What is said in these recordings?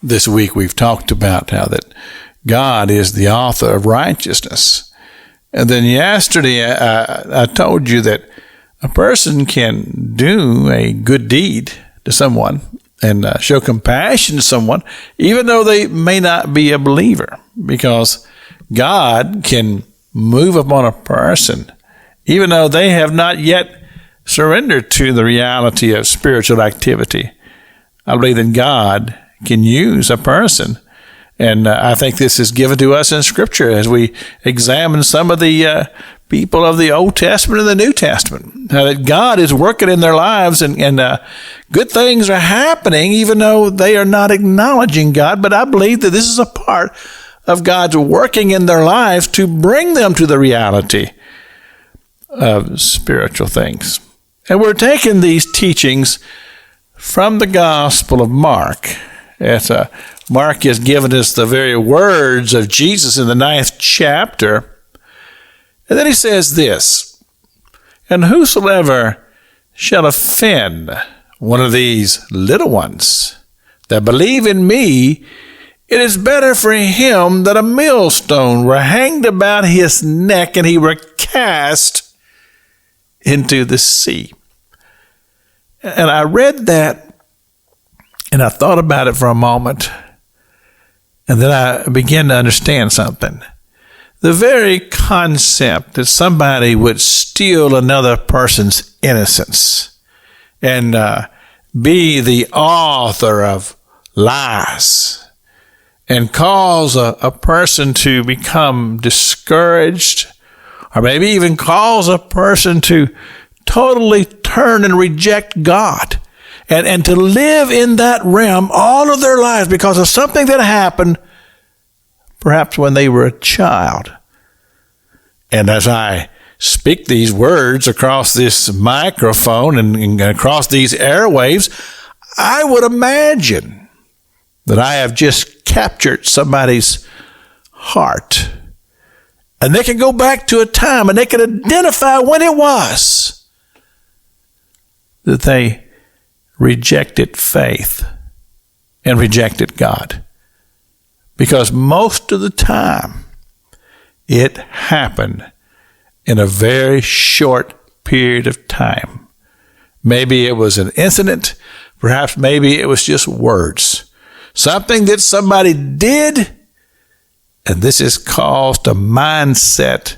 This week we've talked about how that God is the author of righteousness. And then yesterday I told you that a person can do a good deed to someone and show compassion to someone, even though they may not be a believer, because God can move upon a person, even though they have not yet surrendered to the reality of spiritual activity. I believe that God can use a person. And I think this is given to us in Scripture as we examine some of the people of the Old Testament and the New Testament. How that God is working in their lives and good things are happening even though they are not acknowledging God. But I believe that this is a part of God's working in their lives to bring them to the reality of spiritual things. And we're taking these teachings from the Gospel of Mark. As Mark has given us the very words of Jesus in the 9th chapter. And then he says this, "And whosoever shall offend one of these little ones that believe in me, it is better for him that a millstone were hanged about his neck and he were cast into the sea." And I read that and I thought about it for a moment, and then I began to understand something. The very concept that somebody would steal another person's innocence and be the author of lies and cause a person to become discouraged, or maybe even cause a person to totally turn and reject God. And to live in that realm all of their lives because of something that happened perhaps when they were a child. And as I speak these words across this microphone and across these airwaves, I would imagine that I have just captured somebody's heart. And they can go back to a time and they can identify when it was that they rejected faith and rejected God. Because most of the time, it happened in a very short period of time. Maybe it was an incident, perhaps maybe it was just words. Something that somebody did, and this has caused a mindset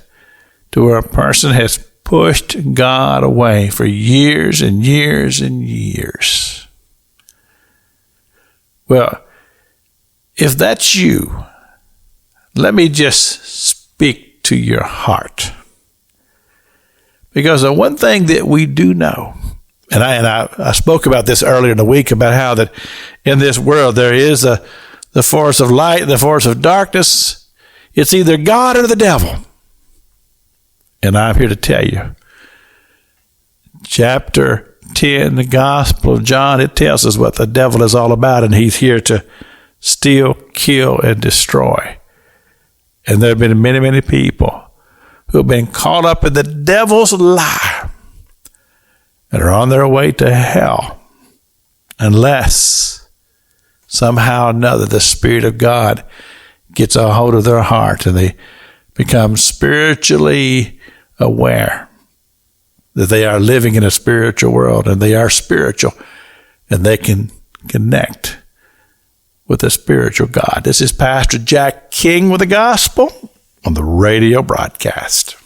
to where a person has pushed God away for years and years and years. Well, if that's you, let me just speak to your heart. Because the one thing that we do know, and I spoke about this earlier in the week, about how that in this world there is the force of light and the force of darkness. It's either God or the devil. And I'm here to tell you, chapter 10, the Gospel of John, it tells us what the devil is all about, and he's here to steal, kill, and destroy. And there have been many, many people who have been caught up in the devil's lie and are on their way to hell unless somehow or another the Spirit of God gets a hold of their heart and they become spiritually aware that they are living in a spiritual world and they are spiritual and they can connect with a spiritual God. This is Pastor Jack King with the gospel on the radio broadcast.